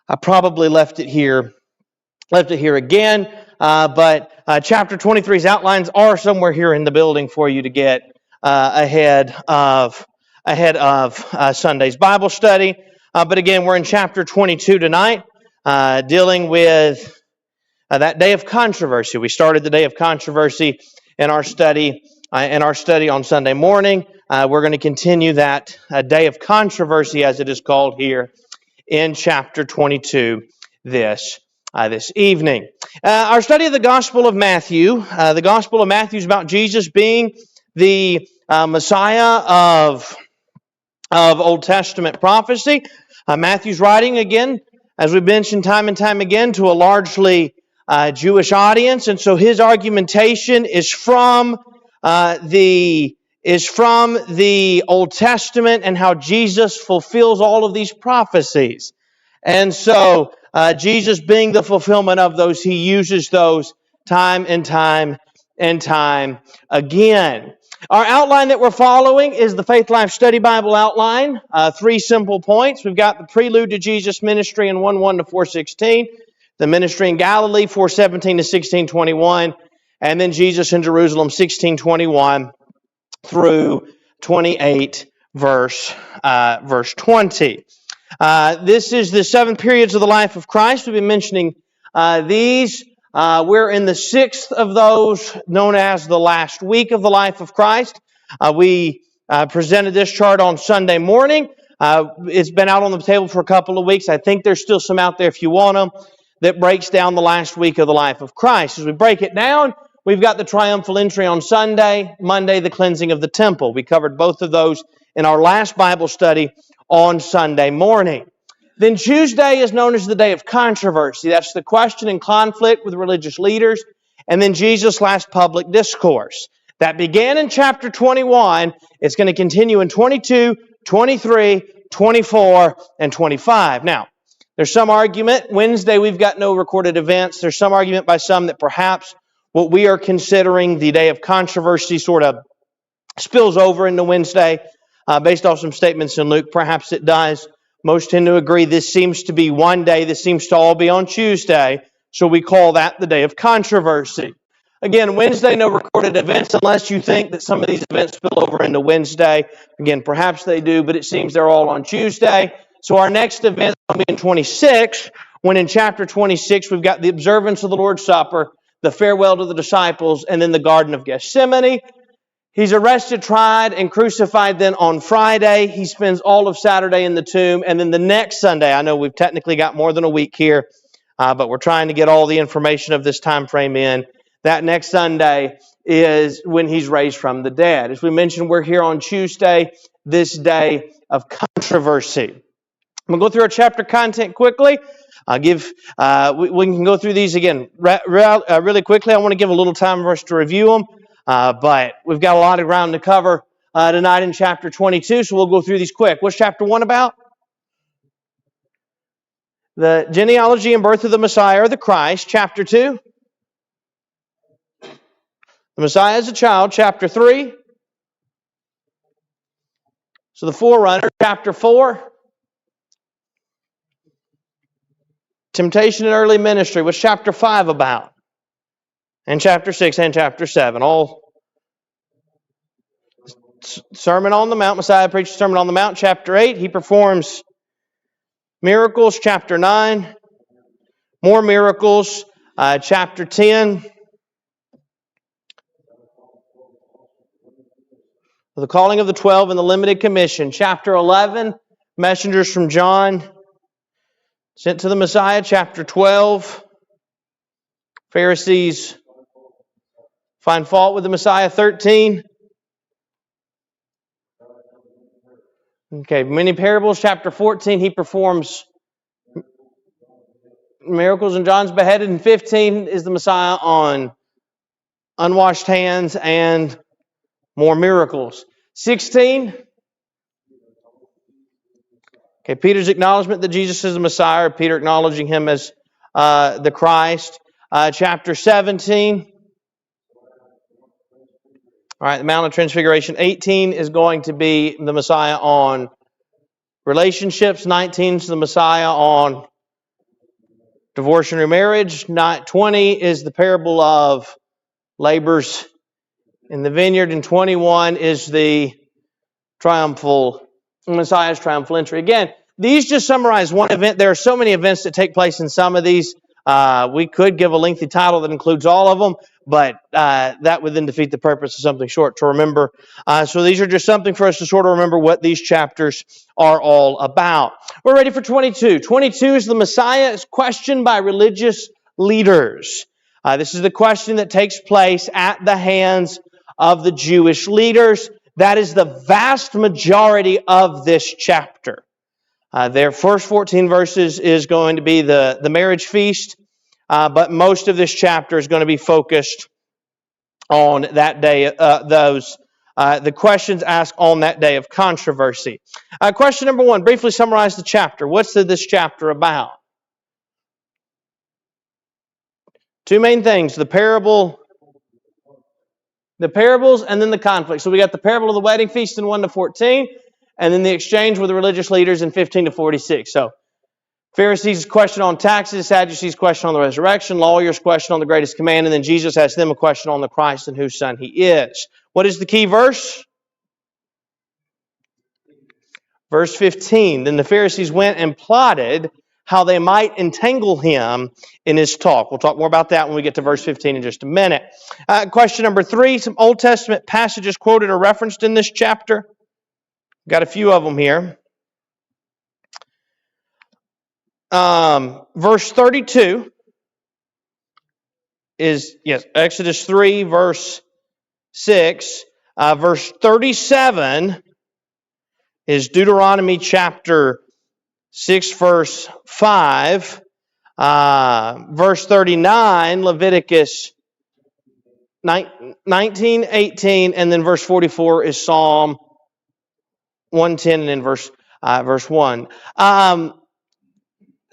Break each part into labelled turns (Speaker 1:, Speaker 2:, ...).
Speaker 1: I probably left it here again, but chapter 23's outlines are somewhere here in the building for you to get ahead of Sunday's Bible study. But again, we're in chapter 22 tonight, dealing with that day of controversy. We started the day of controversy in our study on Sunday morning. We're going to continue that day of controversy, as it is called here, in chapter 22 this evening. Our study of the Gospel of Matthew. The Gospel of Matthew is about Jesus being the Messiah of Old Testament prophecy. Matthew's writing, again, as we've mentioned time and time again, to a largely Jewish audience, and so his argumentation is from the Old Testament and how Jesus fulfills all of these prophecies. And so Jesus, being the fulfillment of those, he uses those time and time and time again. Our outline that we're following is the Faith Life Study Bible outline. 3 simple points. We've got the prelude to Jesus' ministry in 1:1 to 4:16, the ministry in Galilee 4:17 to 16:21, and then Jesus in Jerusalem 16:21 through 28 verse 20. This is the 7 periods of the life of Christ. We've been mentioning these. We're in the 6th of those, known as the last week of the life of Christ. We presented this chart on Sunday morning. It's been out on the table for a couple of weeks. I think there's still some out there if you want them, that breaks down the last week of the life of Christ. As we break it down, we've got the triumphal entry on Sunday, Monday, the cleansing of the temple. We covered both of those in our last Bible study on Sunday morning. Then Tuesday is known as the day of controversy. That's the question and conflict with religious leaders. And then Jesus' last public discourse. That began in chapter 21. It's going to continue in 22, 23, 24, and 25. Now, there's some argument. Wednesday, we've got no recorded events. There's some argument by some that perhaps what we are considering the day of controversy sort of spills over into Wednesday based off some statements in Luke. Perhaps it does. Most tend to agree this seems to be one day. This seems to all be on Tuesday. So we call that the day of controversy. Again, Wednesday, no recorded events unless you think that some of these events spill over into Wednesday. Again, perhaps they do, but it seems they're all on Tuesday. So our next event will be in 26, when in chapter 26 we've got the observance of the Lord's Supper, the farewell to the disciples, and then the Garden of Gethsemane. He's arrested, tried, and crucified then on Friday. He spends all of Saturday in the tomb. And then the next Sunday, I know we've technically got more than a week here, but we're trying to get all the information of this time frame in. That next Sunday is when he's raised from the dead. As we mentioned, we're here on Tuesday, this day of controversy. I'm going to go through our chapter content quickly. We can go through these again really quickly. I want to give a little time for us to review them. But we've got a lot of ground to cover tonight in chapter 22, so we'll go through these quick. What's chapter 1 about? The genealogy and birth of the Messiah, or the Christ. Chapter 2, the Messiah as a child. Chapter 3, so the forerunner. Chapter 4, temptation and early ministry. What's chapter 5 about? And chapter 6 and chapter 7. All Sermon on the Mount. Messiah preaches Sermon on the Mount. Chapter 8, he performs miracles. Chapter 9, more miracles. Chapter 10, the calling of the 12 and the limited commission. Chapter 11, messengers from John sent to the Messiah. Chapter 12, Pharisees find fault with the Messiah. 13. Okay, many parables. Chapter 14, he performs miracles and John's beheaded. And 15 is the Messiah on unwashed hands and more miracles. 16. Okay, Peter's acknowledgement that Jesus is the Messiah. Peter acknowledging him as the Christ. Chapter 17. All right, the Mount of Transfiguration. 18 is going to be the Messiah on relationships. 19 is the Messiah on divorce and remarriage. 20 is the parable of labors in the vineyard, and 21 is the Messiah's triumphal entry. Again, these just summarize one event. There are so many events that take place in some of these. We could give a lengthy title that includes all of them, but that would then defeat the purpose of something short to remember. So these are just something for us to sort of remember what these chapters are all about. We're ready for 22. 22 is the Messiah is questioned by religious leaders. This is the question that takes place at the hands of the Jewish leaders. That is the vast majority of this chapter. Their first 14 verses is going to be the marriage feast, but most of this chapter is going to be focused on that day, the questions asked on that day of controversy. Question number 1, briefly summarize the chapter. What's this chapter about? Two main things, the parables, and then the conflict. So we got the parable of the wedding feast in 1 to 14, and then the exchange with the religious leaders in 15 to 46. So Pharisees' question on taxes, Sadducees' question on the resurrection, lawyers' question on the greatest command, and then Jesus asks them a question on the Christ and whose son he is. What is the key verse? Verse 15. Then the Pharisees went and plotted how they might entangle him in his talk. We'll talk more about that when we get to verse 15 in just a minute. Question number 3, some Old Testament passages quoted or referenced in this chapter. Got a few of them here. Verse 32 is, Exodus 3, verse 6. Verse 37 is Deuteronomy chapter 6, verse 5. Verse 39, Leviticus 19, 18, and then verse 44 is Psalm 110, and then verse 1.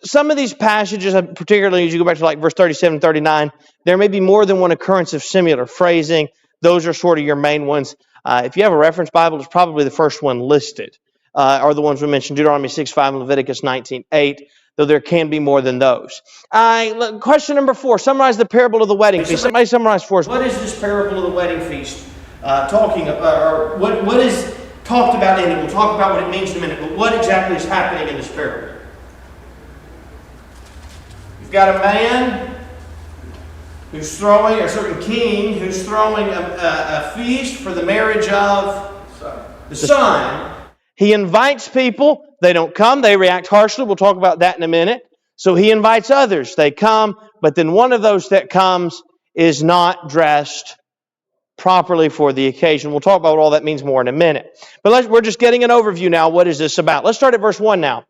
Speaker 1: Some of these passages, particularly as you go back to like verse 37 and 39, there may be more than one occurrence of similar phrasing. Those are sort of your main ones. If you have a reference Bible, it's probably the first one listed. Are the ones we mentioned, Deuteronomy 6:5 and Leviticus 19:8, though there can be more than those. Question number 4, summarize the parable of the wedding feast. Somebody summarize for us. What is this parable of the wedding feast talking about, or what is talked about in it? We'll talk about what it means in a minute, but what exactly is happening in this parable? You've got a man who's throwing, a certain king who's throwing a feast for the marriage of the son. He invites people. They don't come. They react harshly. We'll talk about that in a minute. So he invites others. They come, but then one of those that comes is not dressed properly for the occasion. We'll talk about what all that means more in a minute. But we're just getting an overview now. What is this about? Let's start at verse 1 now.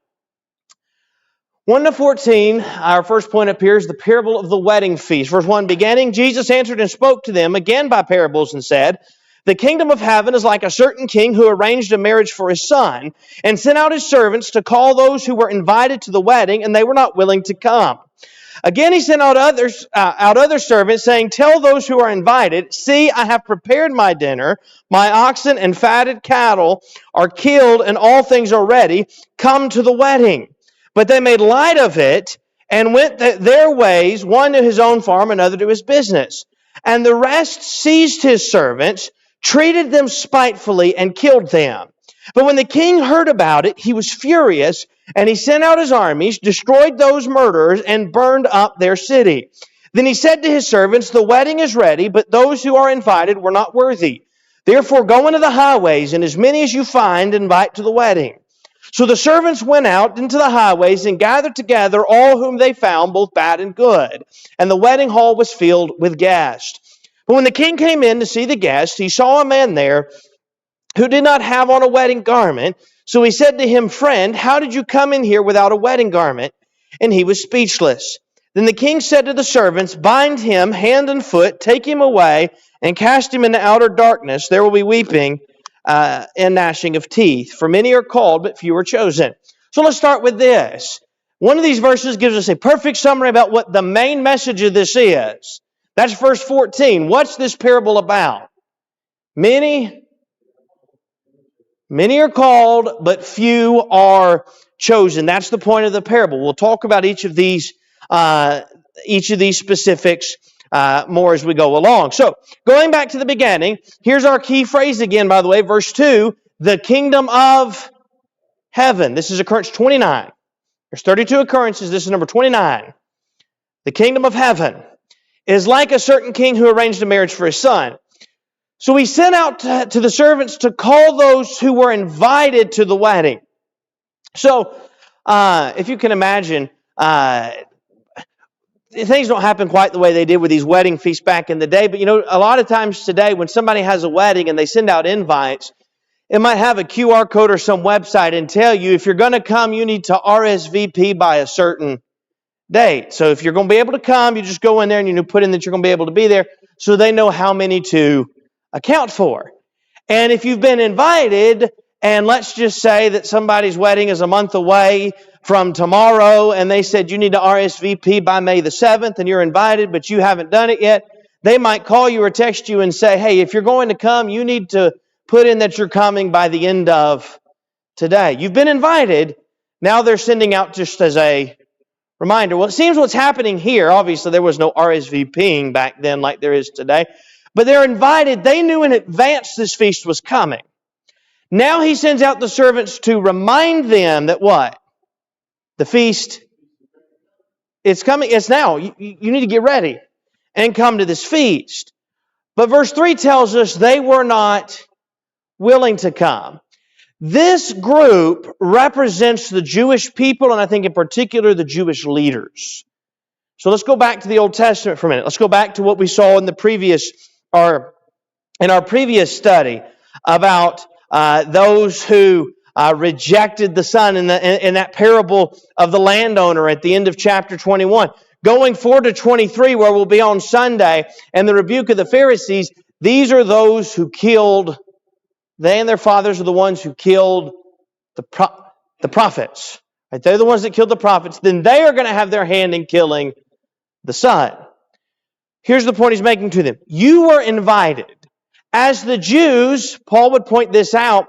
Speaker 1: 1 to 14, our first point up here is the parable of the wedding feast. Verse 1, beginning, Jesus answered and spoke to them again by parables and said, the kingdom of heaven is like a certain king who arranged a marriage for his son and sent out his servants to call those who were invited to the wedding, and they were not willing to come. Again, he sent out other servants, saying, tell those who are invited, see, I have prepared my dinner. My oxen and fatted cattle are killed, and all things are ready. Come to the wedding. But they made light of it and went their ways, one to his own farm, another to his business. And the rest seized his servants, treated them spitefully, and killed them. But when the king heard about it, he was furious, and he sent out his armies, destroyed those murderers, and burned up their city. Then he said to his servants, the wedding is ready, but those who are invited were not worthy. Therefore go into the highways, and as many as you find, invite to the wedding. So the servants went out into the highways and gathered together all whom they found, both bad and good. And the wedding hall was filled with guests. But when the king came in to see the guests, he saw a man there who did not have on a wedding garment. So he said to him, friend, how did you come in here without a wedding garment? And he was speechless. Then the king said to the servants, bind him hand and foot, take him away, and cast him into outer darkness. There will be weeping and gnashing of teeth. For many are called, but few are chosen. So let's start with this. One of these verses gives us a perfect summary about what the main message of this is. That's verse 14. What's this parable about? Many are called, but few are chosen. That's the point of the parable. We'll talk about each of these each of these specifics more as we go along. So, going back to the beginning, here's our key phrase again, by the way, verse 2, the kingdom of heaven. This is occurrence 29. There's 32 occurrences. This is number 29. The kingdom of heaven is like a certain king who arranged a marriage for his son. So he sent out to the servants to call those who were invited to the wedding. So, if you can imagine, things don't happen quite the way they did with these wedding feasts back in the day. But, a lot of times today when somebody has a wedding and they send out invites, it might have a QR code or some website and tell you, if you're going to come, you need to RSVP by a certain date. So if you're going to be able to come, you just go in there and you put in that you're going to be able to be there so they know how many to account for. And if you've been invited, and let's just say that somebody's wedding is a month away from tomorrow, and they said you need to RSVP by May the 7th, and you're invited, but you haven't done it yet, they might call you or text you and say, hey, if you're going to come, you need to put in that you're coming by the end of today. You've been invited. Now they're sending out just as a reminder. Well, it seems what's happening here, obviously there was no RSVPing back then like there is today, but they're invited. They knew in advance this feast was coming. Now he sends out the servants to remind them that what? The feast, it's coming. It's now. You need to get ready and come to this feast. But verse 3 tells us they were not willing to come. This group represents the Jewish people, and I think in particular the Jewish leaders. So let's go back to the Old Testament for a minute. Let's go back to what we saw in in our previous study about those who rejected the Son in that parable of the landowner at the end of chapter 21. Going forward to 23, where we'll be on Sunday, and the rebuke of the Pharisees, these are those who killed. They and their fathers are the ones who killed the prophets. Right? They're the ones that killed the prophets. Then they are going to have their hand in killing the Son. Here's the point he's making to them. You were invited. As the Jews, Paul would point this out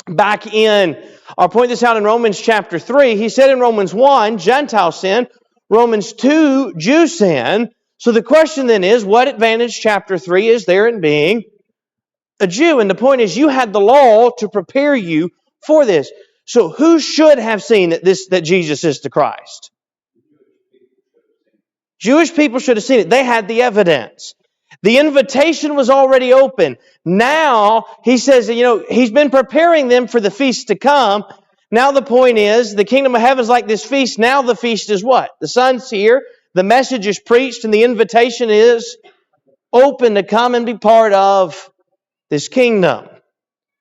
Speaker 1: I'll point this out in Romans chapter 3. He said in Romans 1, Gentile sin. Romans 2, Jew sin. So the question then is, what advantage chapter 3 is there in being a Jew? And the point is, you had the law to prepare you for this. So who should have seen that Jesus is the Christ? Jewish people should have seen it. They had the evidence. The invitation was already open. Now, he says, he's been preparing them for the feast to come. Now the point is, the kingdom of heaven is like this feast. Now the feast is what? The Son's here, the message is preached, and the invitation is open to come and be part of this kingdom.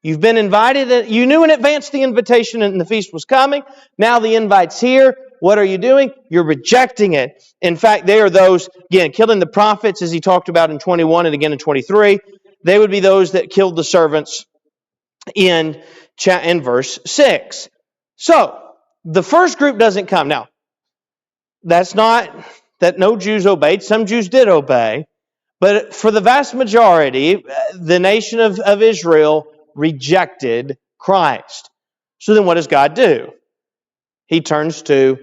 Speaker 1: You've been invited. You knew in advance the invitation and the feast was coming. Now the invite's here. What are you doing? You're rejecting it. In fact, they are those, again, killing the prophets, as he talked about in 21 and again in 23. They would be those that killed the servants in verse 6. So, the first group doesn't come. Now, that's not that no Jews obeyed. Some Jews did obey. But for the vast majority, the nation of Israel rejected Christ. So then what does God do? He turns to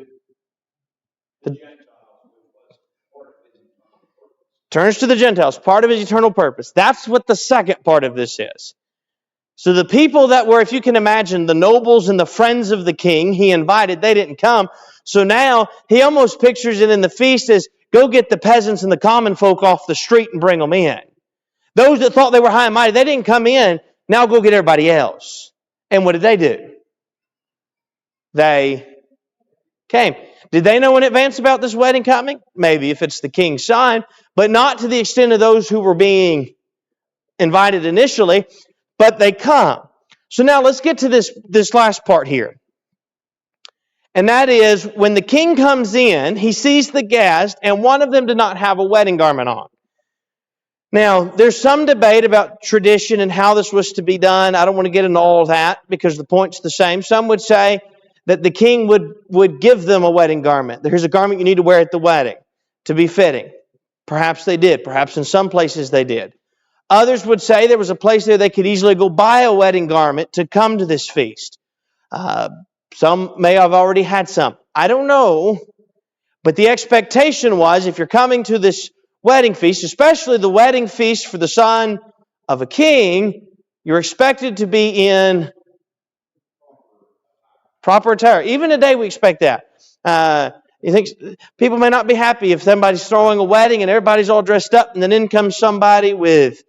Speaker 1: the Gentiles, part of His eternal purpose. That's what the second part of this is. So the people that were, if you can imagine, the nobles and the friends of the king, He invited, they didn't come. So now He almost pictures it in the feast as, go get the peasants and the common folk off the street and bring them in. Those that thought they were high and mighty, they didn't come in. Now go get everybody else. And what did they do? They came. Did they know in advance about this wedding coming? Maybe, if it's the king's son, but not to the extent of those who were being invited initially, but they come. So now let's get to this last part here. And that is, when the king comes in, he sees the guest, and one of them did not have a wedding garment on. Now, there's some debate about tradition and how this was to be done. I don't want to get into all of that because the point's the same. Some would say that the king would give them a wedding garment. Here's a garment you need to wear at the wedding to be fitting. Perhaps they did. Perhaps in some places they did. Others would say there was a place there they could easily go buy a wedding garment to come to this feast. Some may have already had some. I don't know. But the expectation was, if you're coming to this wedding feast, especially the wedding feast for the son of a king, you're expected to be in proper attire. Even today we expect that. You think people may not be happy if somebody's throwing a wedding and everybody's all dressed up, and then in comes somebody with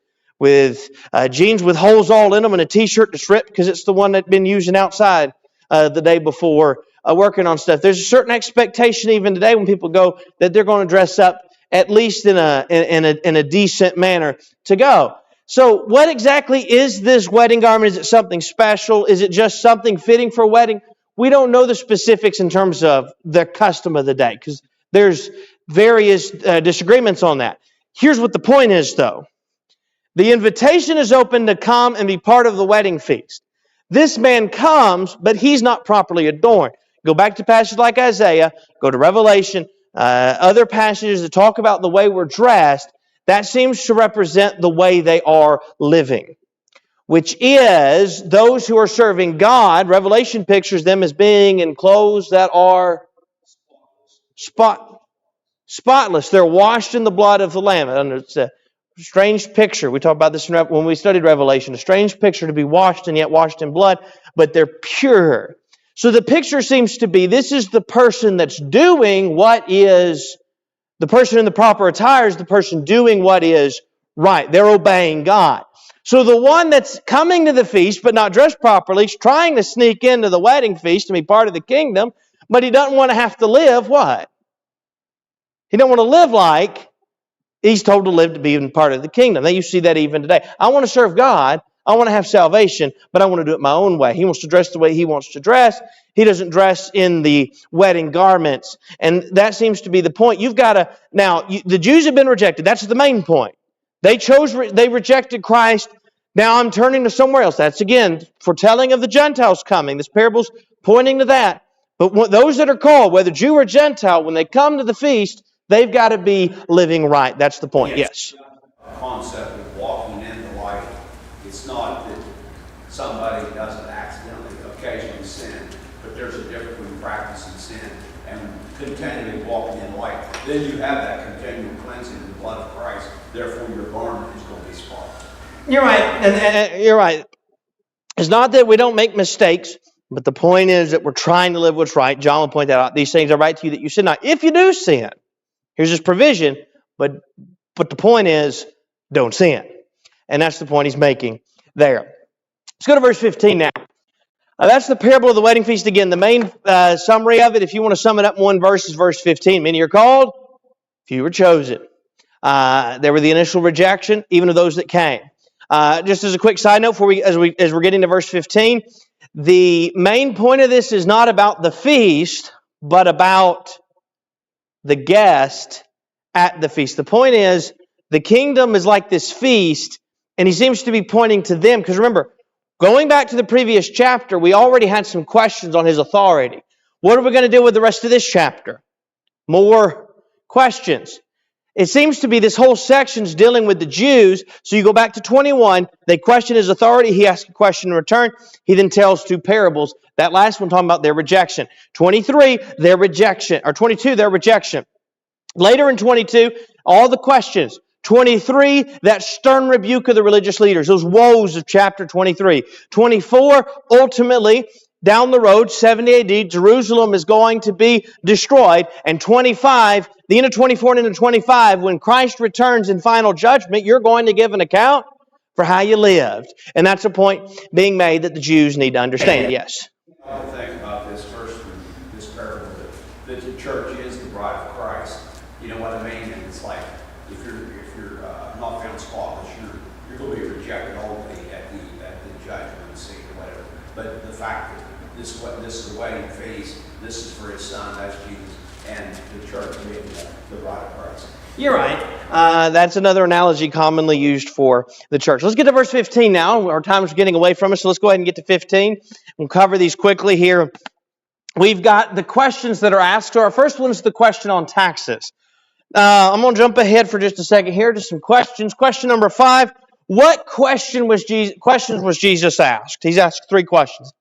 Speaker 1: jeans with holes all in them and a T-shirt that's ripped because it's the one that's been using outside the day before working on stuff. There's a certain expectation even today when people go that they're going to dress up at least in a decent manner to go. So what exactly is this wedding garment? Is it something special? Is it just something fitting for a wedding? We don't know the specifics in terms of the custom of the day because there's various disagreements on that. Here's what the point is, though. The invitation is open to come and be part of the wedding feast. This man comes, but he's not properly adorned. Go back to passages like Isaiah, go to Revelation, other passages that talk about the way we're dressed. That seems to represent the way they are living, which is those who are serving God. Revelation pictures them as being in clothes that are spotless. They're washed in the blood of the Lamb. And it's a strange picture. We talked about this when we studied Revelation. A strange picture to be washed and yet washed in blood, but they're pure. So the picture seems to be this is the person that's doing what is, the person in the proper attire is the person doing what is right. They're obeying God. So the one that's coming to the feast but not dressed properly is trying to sneak into the wedding feast and be part of the kingdom, but he doesn't want to have to live what? He don't want to live like he's told to live to be part of the kingdom. Now you see that even today. I want to serve God. I want to have salvation, but I want to do it my own way. He wants to dress the way he wants to dress. He doesn't dress in the wedding garments. And that seems to be the point. You've got to, now, the Jews have been rejected. That's the main point. They rejected Christ. Now I'm turning to somewhere else. That's, again, foretelling of the Gentiles coming. This parable's pointing to that. But those that are called, whether Jew or Gentile, when they come to the feast, they've got to be living right. That's the point. Yes.
Speaker 2: Concept of walking in the light. It's not that somebody doesn't accidentally, occasionally sin, but there's a difference between practicing sin and continually walking in light. Then you have that continual cleansing in the blood of Christ. Therefore, your garment is going to be spotless.
Speaker 1: You're right. And you're right. It's not that we don't make mistakes, but the point is that we're trying to live what's right. John will point that out. These things I write to you that you sin not. If you do sin, here's his provision, but the point is, don't sin. And that's the point he's making there. Let's go to verse 15 now. That's the parable of the wedding feast again. The main summary of it, if you want to sum it up in one verse, is verse 15. Many are called, few were chosen. There were the initial rejection, even of those that came. Just as a quick side note, as we're getting to verse 15, the main point of this is not about the feast, but about the guest at the feast. The point is, the kingdom is like this feast, and he seems to be pointing to them. Because remember, going back to the previous chapter, we already had some questions on his authority. What are we going to do with the rest of this chapter? More questions. It seems to be this whole section is dealing with the Jews. So you go back to 21, they question his authority. He asks a question in return. He then tells two parables. That last one talking about their rejection. 23, their rejection. Or 22, their rejection. Later in 22, all the questions. 23, that stern rebuke of the religious leaders. Those woes of chapter 23. 24, ultimately, down the road, 70 AD, Jerusalem is going to be destroyed. And 25, the end of 24 and into 25, when Christ returns in final judgment, you're going to give an account for how you lived. And that's a point being made that the Jews need to understand. Yes?
Speaker 2: I think about this first, this parable, that the church is the bride of Christ. You know what I mean? And it's like, if you're not found spotless, you're going to be rejected only at the judgment seat or whatever. But the fact that this is the wedding feast, this is for his son, that's Jesus, and the church being the bride of Christ.
Speaker 1: You're right. That's another analogy commonly used for the church. Let's get to verse 15 now. Our time is getting away from us, so let's go ahead and get to 15. We'll cover these quickly here. We've got the questions that are asked. So our first one is the question on taxes. I'm going to jump ahead for just a second here to some questions. Question number 5. What questions was Jesus asked? He's asked 3 questions.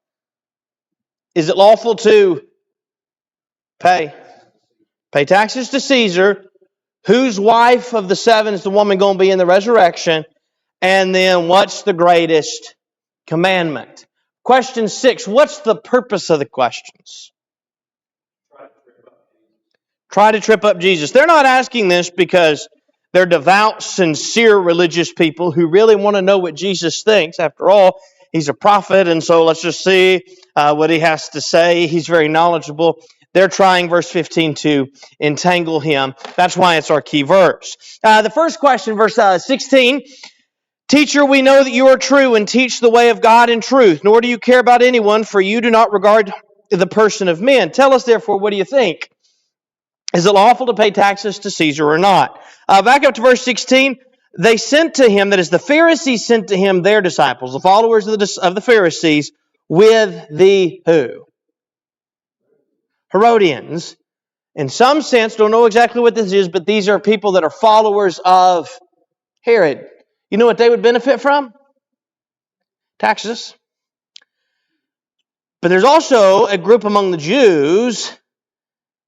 Speaker 1: Is it lawful to pay? Pay taxes to Caesar. Whose wife of the 7 is the woman going to be in the resurrection? And then what's the greatest commandment? Question 6, what's the purpose of the questions? Try to trip up Jesus. They're not asking this because they're devout, sincere religious people who really want to know what Jesus thinks. After all, He's a prophet, and so let's just see what He has to say. He's very knowledgeable. They're trying, verse 15, to entangle Him. That's why it's our key verse. The first question, verse 16, Teacher, we know that you are true and teach the way of God in truth, nor do you care about anyone, for you do not regard the person of men. Tell us, therefore, what do you think? Is it lawful to pay taxes to Caesar or not? Back up to verse 16. They sent to him, that is, the Pharisees sent to him their disciples, the followers of the Pharisees, with the who? Herodians. In some sense, don't know exactly what this is, but these are people that are followers of Herod. You know what they would benefit from? Taxes. But there's also a group among the Jews,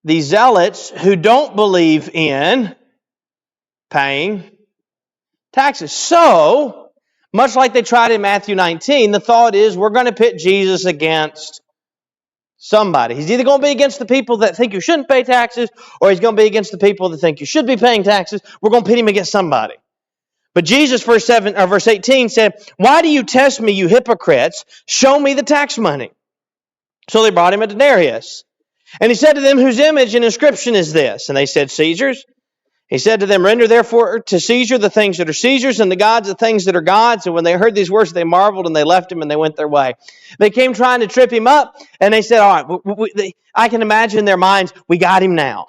Speaker 1: the zealots, who don't believe in paying taxes. So, much like they tried in Matthew 19, the thought is we're going to pit Jesus against somebody. He's either going to be against the people that think you shouldn't pay taxes, or he's going to be against the people that think you should be paying taxes. We're going to pit him against somebody. But Jesus, verse 18, said, Why do you test me, you hypocrites? Show me the tax money. So they brought him a denarius. And he said to them, Whose image and inscription is this? And they said, Caesar's. He said to them, Render therefore to Caesar the things that are Caesar's, and to God the things that are God's. And when they heard these words, they marveled, and they left him, and they went their way. They came trying to trip him up, and they said, All right, I can imagine in their minds, we got him now.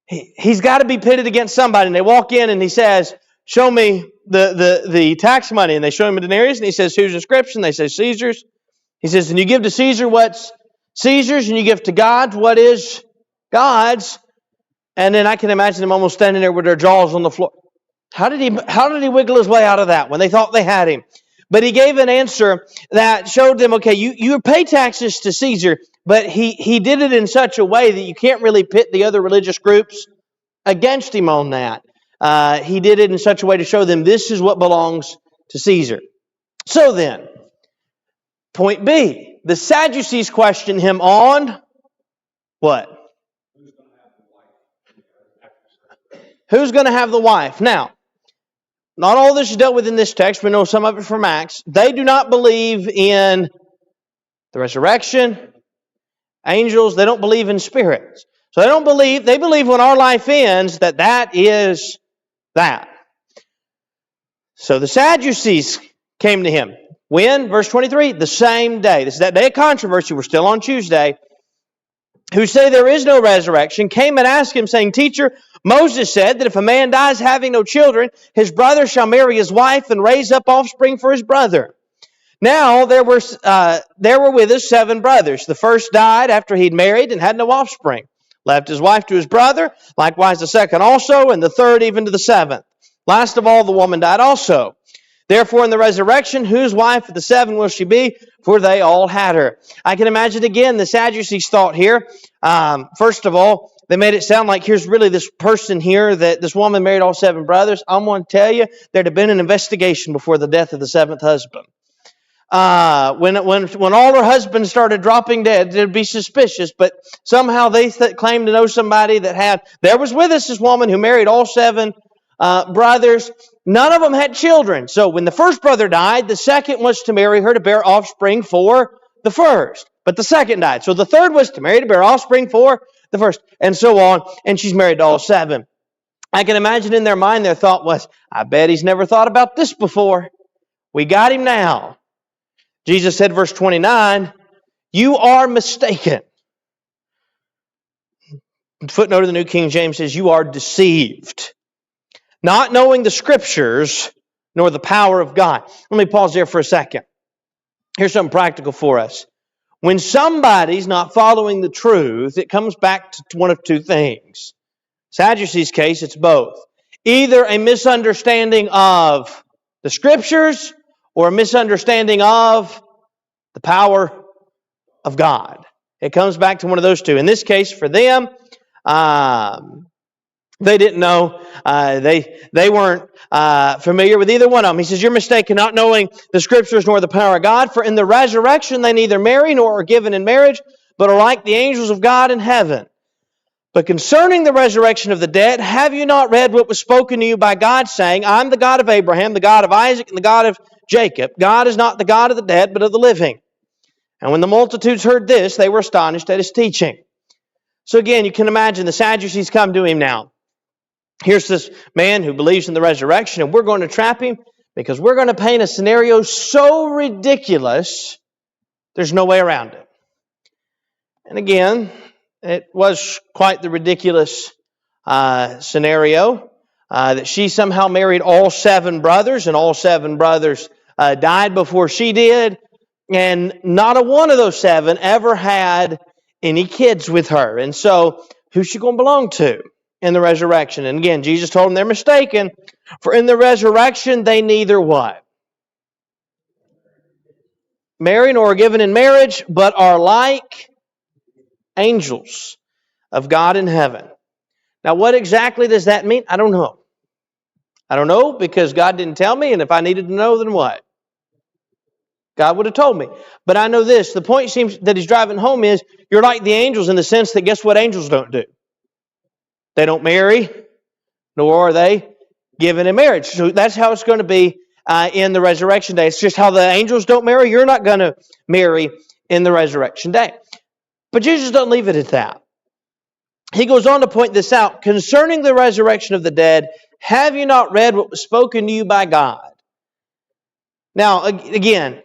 Speaker 1: He's got to be pitted against somebody. And they walk in, and he says, Show me the tax money. And they show him a denarius, and he says, Whose inscription? They say, Caesar's. He says, And you give to Caesar what's Caesar's, and you give to God what is God's. And then I can imagine them almost standing there with their jaws on the floor. How did he wiggle his way out of that when they thought they had him? But he gave an answer that showed them, okay, you pay taxes to Caesar, but he did it in such a way that you can't really pit the other religious groups against him on that. He did it in such a way to show them this is what belongs to Caesar. So then, point B, the Sadducees questioned him on what? Who's going to have the wife? Now, not all this is dealt with in this text. We know some of it from Acts. They do not believe in the resurrection, angels. They don't believe in spirits. So they believe when our life ends that is that. So the Sadducees came to him. When? Verse 23, the same day. This is that day of controversy. We're still on Tuesday. Who say there is no resurrection, came and asked him, saying, Teacher, Moses said that if a man dies having no children, his brother shall marry his wife and raise up offspring for his brother. Now there were with us 7 brothers. The first died after he'd married and had no offspring. Left his wife to his brother, likewise the second also, and the third even to the 7th. Last of all, the woman died also. Therefore, in the resurrection, whose wife of the 7 will she be? For they all had her. I can imagine again the Sadducees thought here. First of all, they made it sound like here's really this person here that this woman married all 7 brothers. I'm going to tell you, there'd have been an investigation before the death of the 7th husband. When all her husbands started dropping dead, they'd be suspicious. But somehow they claimed to know somebody there was with us this woman who married all 7 brothers. None of them had children. So when the first brother died, the second was to marry her to bear offspring for the first. But the second died. So the third was to marry to bear offspring for the first. And so on. And she's married to all 7. I can imagine in their mind their thought was, I bet he's never thought about this before. We got him now. Jesus said, verse 29, you are mistaken. Footnote of the New King James says, you are deceived, not knowing the Scriptures nor the power of God. Let me pause there for a second. Here's something practical for us. When somebody's not following the truth, it comes back to one of 2 things. Sadducees' case, it's both. Either a misunderstanding of the Scriptures or a misunderstanding of the power of God. It comes back to one of those 2. In this case, for them, They didn't know. They weren't familiar with either one of them. He says, you're mistaken, not knowing the Scriptures nor the power of God. For in the resurrection they neither marry nor are given in marriage, but are like the angels of God in heaven. But concerning the resurrection of the dead, have you not read what was spoken to you by God, saying, I'm the God of Abraham, the God of Isaac, and the God of Jacob. God is not the God of the dead, but of the living. And when the multitudes heard this, they were astonished at his teaching. So again, you can imagine the Sadducees come to him now. Here's this man who believes in the resurrection, and we're going to trap him because we're going to paint a scenario so ridiculous, there's no way around it. And again, it was quite the ridiculous scenario that she somehow married all 7 brothers, and all 7 brothers died before she did, and not a one of those 7 ever had any kids with her. And so, who's she going to belong to in the resurrection? And again, Jesus told them they're mistaken, for in the resurrection they neither what? Marry nor are given in marriage, but are like angels of God in heaven. Now, what exactly does that mean? I don't know. I don't know because God didn't tell me, and if I needed to know, then what? God would have told me. But I know this. The point seems that he's driving home is you're like the angels in the sense that guess what angels don't do? They don't marry, nor are they given in marriage. So that's how it's going to be in the resurrection day. It's just how the angels don't marry. You're not going to marry in the resurrection day. But Jesus doesn't leave it at that. He goes on to point this out. Concerning the resurrection of the dead, have you not read what was spoken to you by God? Now, again,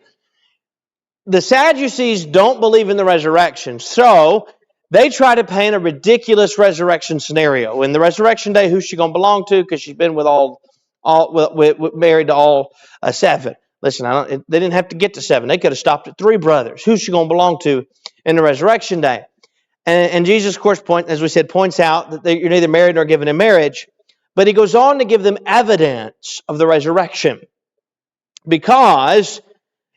Speaker 1: the Sadducees don't believe in the resurrection, so they try to paint a ridiculous resurrection scenario. In the resurrection day, who's she going to belong to? Because she's been with married to all 7. Listen, they didn't have to get to 7. They could have stopped at 3 brothers. Who's she going to belong to in the resurrection day? And Jesus, of course, as we said, points out that you're neither married nor given in marriage. But he goes on to give them evidence of the resurrection. Because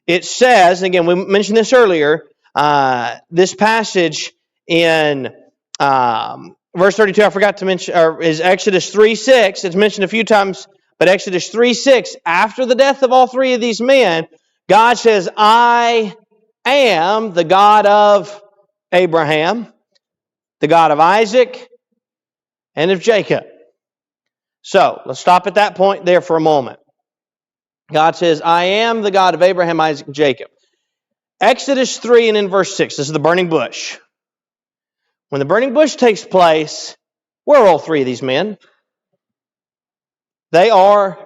Speaker 1: it says, and again, we mentioned this earlier, this passage in verse 32, I forgot to mention, is Exodus 3:6. It's mentioned a few times, but Exodus 3:6, after the death of all 3 of these men, God says, I am the God of Abraham, the God of Isaac, and of Jacob. So, let's stop at that point there for a moment. God says, I am the God of Abraham, Isaac, and Jacob. Exodus 3 and in verse 6, this is the burning bush. When the burning bush takes place, where are all 3 of these men? They're all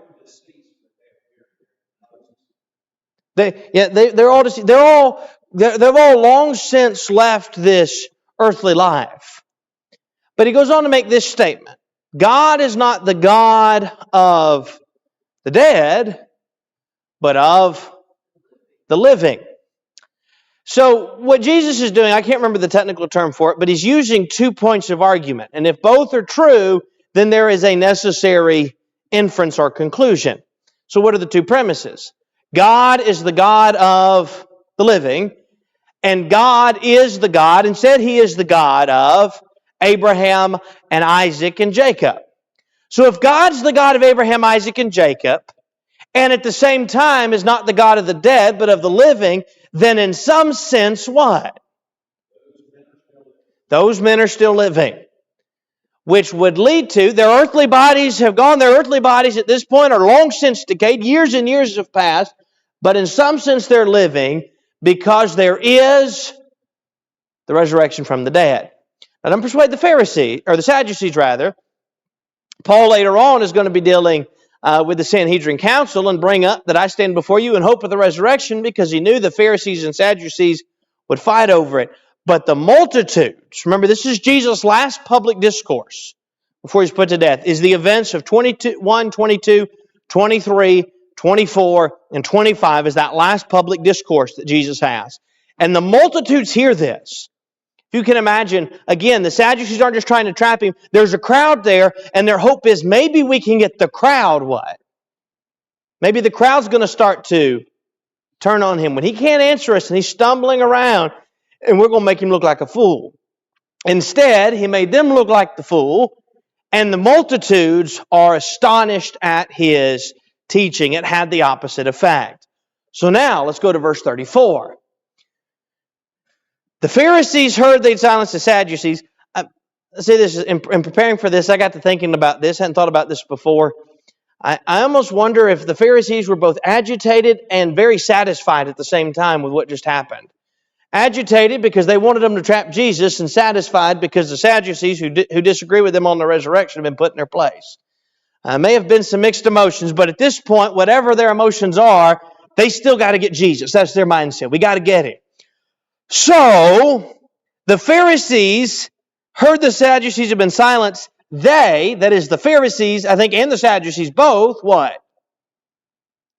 Speaker 1: long since left this earthly life. But he goes on to make this statement. God is not the God of the dead, but of the living. So what Jesus is doing, I can't remember the technical term for it, but he's using 2 points of argument. And if both are true, then there is a necessary inference or conclusion. So what are the 2 premises? God is the God of the living, and God is the God, and said he is the God of Abraham and Isaac and Jacob. So if God's the God of Abraham, Isaac, and Jacob, and at the same time is not the God of the dead, but of the living, then in some sense, what? Those men are still living. Which would lead to, their earthly bodies have gone, their earthly bodies at this point are long since decayed, years and years have passed, but in some sense they're living because there is the resurrection from the dead. Now don't persuade the Sadducees rather. Paul later on is going to be dealing with the Sanhedrin Council and bring up that I stand before you in hope of the resurrection, because he knew the Pharisees and Sadducees would fight over it. But the multitudes, remember this is Jesus' last public discourse before he's put to death, is the events of 21, 22, 23, 24, and 25 is that last public discourse that Jesus has. And the multitudes hear this. If you can imagine, again, the Sadducees aren't just trying to trap him. There's a crowd there, and their hope is maybe we can get the crowd what? Maybe the crowd's going to start to turn on him when he can't answer us and he's stumbling around, and we're going to make him look like a fool. Instead, he made them look like the fool, and the multitudes are astonished at his teaching. It had the opposite effect. So now, let's go to verse 34. The Pharisees heard they'd silenced the Sadducees. See, this in preparing for this, I got to thinking about this. I hadn't thought about this before. I almost wonder if the Pharisees were both agitated and very satisfied at the same time with what just happened. Agitated because they wanted them to trap Jesus, and satisfied because the Sadducees who disagree with them on the resurrection have been put in their place. May have been some mixed emotions, but at this point, whatever their emotions are, they still got to get Jesus. That's their mindset. We got to get him. So, the Pharisees heard the Sadducees had been silenced. They, that is the Pharisees, I think, and the Sadducees both, what?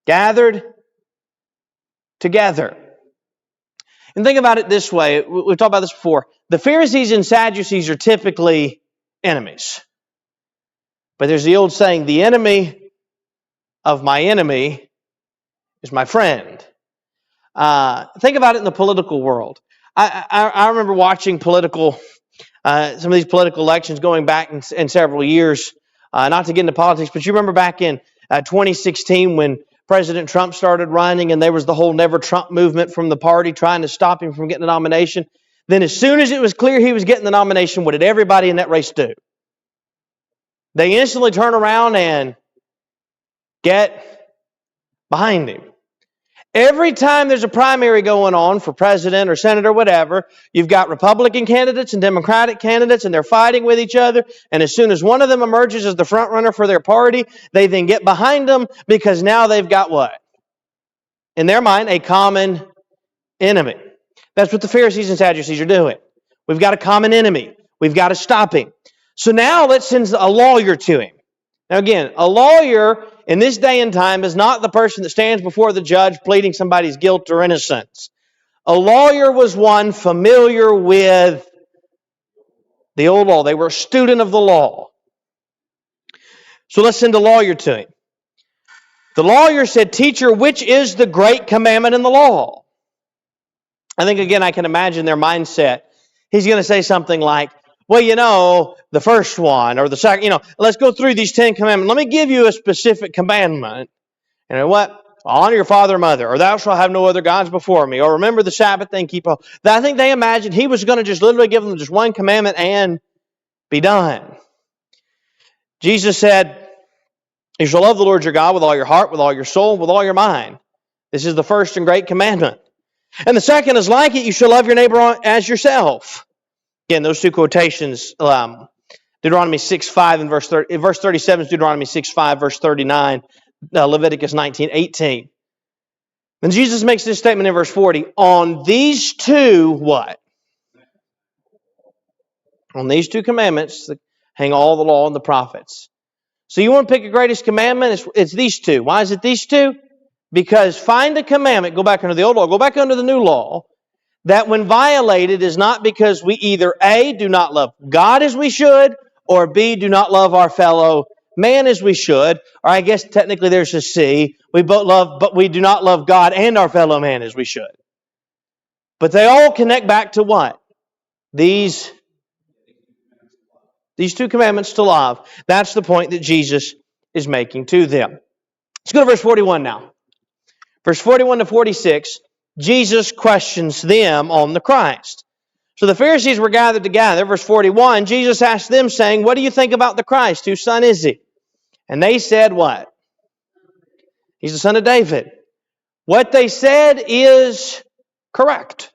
Speaker 1: Gathered together. And think about it this way. We've talked about this before. The Pharisees and Sadducees are typically enemies. But there's the old saying, the enemy of my enemy is my friend. Think about it in the political world. I remember watching some of these political elections going back in several years. Not to get into politics, but you remember back in 2016 when President Trump started running and there was the whole Never Trump movement from the party trying to stop him from getting the nomination. Then as soon as it was clear he was getting the nomination, what did everybody in that race do? They instantly turn around and get behind him. Every time there's a primary going on for president or senator or whatever, you've got Republican candidates and Democratic candidates, and they're fighting with each other. And as soon as one of them emerges as the front runner for their party, they then get behind them because now they've got what? In their mind, a common enemy. That's what the Pharisees and Sadducees are doing. We've got a common enemy. We've got to stop him. So now let's send a lawyer to him. Now again, a lawyer in this day and time is not the person that stands before the judge pleading somebody's guilt or innocence. A lawyer was one familiar with the old law. They were a student of the law. So let's send a lawyer to him. The lawyer said, "Teacher, which is the great commandment in the law?" I think, again, I can imagine their mindset. He's going to say something like, well, the first one or the second, let's go through these 10 commandments. Let me give you a specific commandment. You know what? Honor your father and mother, or thou shalt have no other gods before me, or remember the Sabbath day and keep holy. I think they imagined he was going to just literally give them just one commandment and be done. Jesus said, you shall love the Lord your God with all your heart, with all your soul, with all your mind. This is the first and great commandment. And the second is like it, you shall love your neighbor as yourself. Again, those two quotations, Deuteronomy 6:5 and verse 37 is Deuteronomy 6:5, verse 39, Leviticus 19:18. Then Jesus makes this statement in verse 40. On these two, what? On these two commandments hang all the law and the prophets. So you want to pick a greatest commandment? It's these two. Why is it these two? Because find a commandment, go back under the old law, go back under the new law, that when violated is not because we either A, do not love God as we should, or B, do not love our fellow man as we should, or I guess technically there's a C, but we do not love God and our fellow man as we should. But they all connect back to what? These two commandments to love. That's the point that Jesus is making to them. Let's go to verse 41 now. Verse 41 to 46, Jesus questions them on the Christ. So the Pharisees were gathered together. Verse 41, Jesus asked them, saying, what do you think about the Christ? Whose son is he? And they said what? He's the son of David. What they said is correct.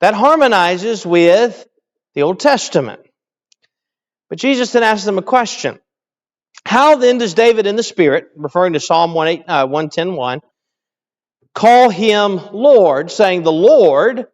Speaker 1: That harmonizes with the Old Testament. But Jesus then asks them a question. How then does David in the Spirit, referring to Psalm 110:1, call him Lord, saying, the Lord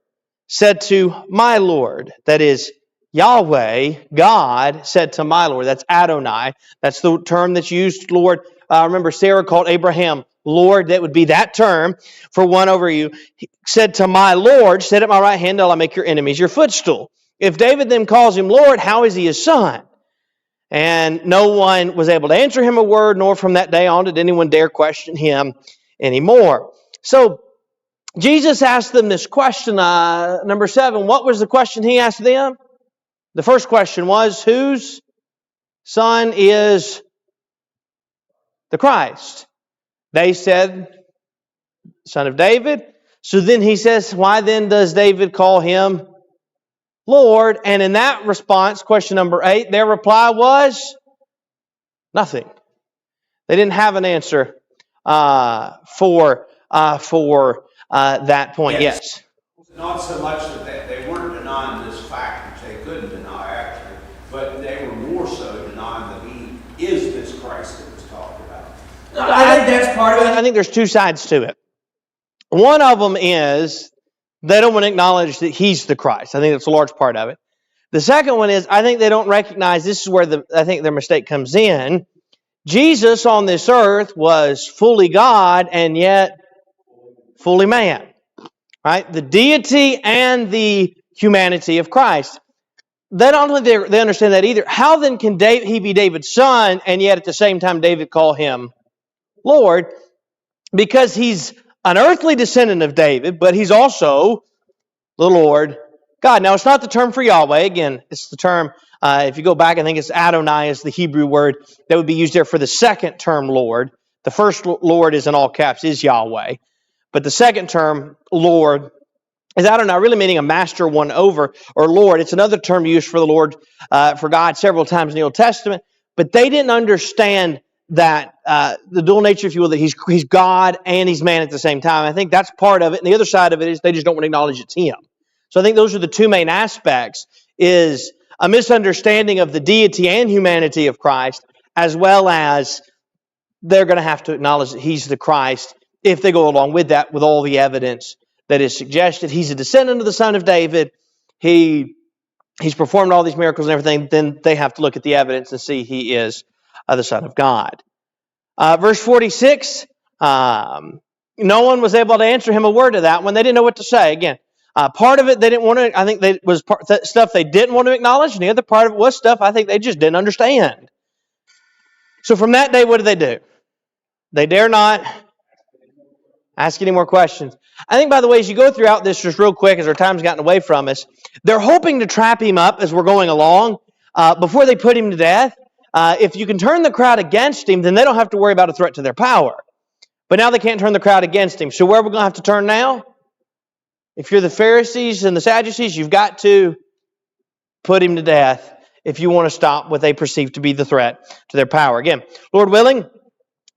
Speaker 1: said to my Lord. That is, Yahweh, God, said to my Lord. That's Adonai. That's the term that's used, Lord. Remember, Sarah called Abraham Lord. That would be that term for one over you. He said to my Lord, sit at my right hand till I make your enemies your footstool. If David then calls him Lord, how is he his son? And no one was able to answer him a word, nor from that day on did anyone dare question him anymore. So Jesus asked them this question, number 7. What was the question he asked them? The first question was, whose son is the Christ? They said, son of David. So then he says, why then does David call him Lord? And in that response, question number 8, their reply was nothing. They didn't have an answer for that point. Yes.
Speaker 2: Not so much that they weren't denying this fact, which they couldn't deny actually, but they were more so denying that he is this Christ that was talked about.
Speaker 3: I think that's part of it.
Speaker 1: I think there's two sides to it. One of them is they don't want to acknowledge that he's the Christ. I think that's a large part of it. The second one is I think they don't recognize, this is where I think their mistake comes in. Jesus on this earth was fully God and yet fully man. Right? The deity and the humanity of Christ. They don't think they understand that either. How then can he be David's son and yet at the same time David call him Lord? Because he's an earthly descendant of David, but he's also the Lord God. Now, it's not the term for Yahweh. Again, it's the term, if you go back, I think it's Adonai is the Hebrew word that would be used there for the second term Lord. The first Lord is in all caps, is Yahweh. But the second term, Lord, is Adonai, really meaning a master one over, or Lord. It's another term used for the Lord, for God several times in the Old Testament. But they didn't understand that the dual nature, if you will, that he's God and he's man at the same time. I think that's part of it. And the other side of it is they just don't want to acknowledge it's him. So I think those are the two main aspects, is a misunderstanding of the deity and humanity of Christ, as well as they're going to have to acknowledge that he's the Christ if they go along with that, with all the evidence that is suggested. He's a descendant of the son of David. He's performed all these miracles and everything. Then they have to look at the evidence and see he is the Son of God. Verse 46, no one was able to answer him a word to that one. They didn't know what to say. Again, part of it they didn't want to, I think was stuff they didn't want to acknowledge, and the other part of it was stuff I think they just didn't understand. So from that day, what do? They dare not ask any more questions. I think, by the way, as you go throughout this just real quick, as our time's gotten away from us, they're hoping to trap him up as we're going along before they put him to death. If you can turn the crowd against him, then they don't have to worry about a threat to their power. But now they can't turn the crowd against him. So where are we going to have to turn now? If you're the Pharisees and the Sadducees, you've got to put him to death if you want to stop what they perceive to be the threat to their power. Again, Lord willing,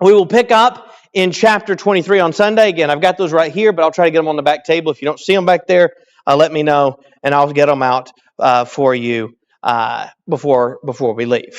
Speaker 1: we will pick up in chapter 23 on Sunday. Again, I've got those right here, but I'll try to get them on the back table. If you don't see them back there, let me know, and I'll get them out for you before we leave.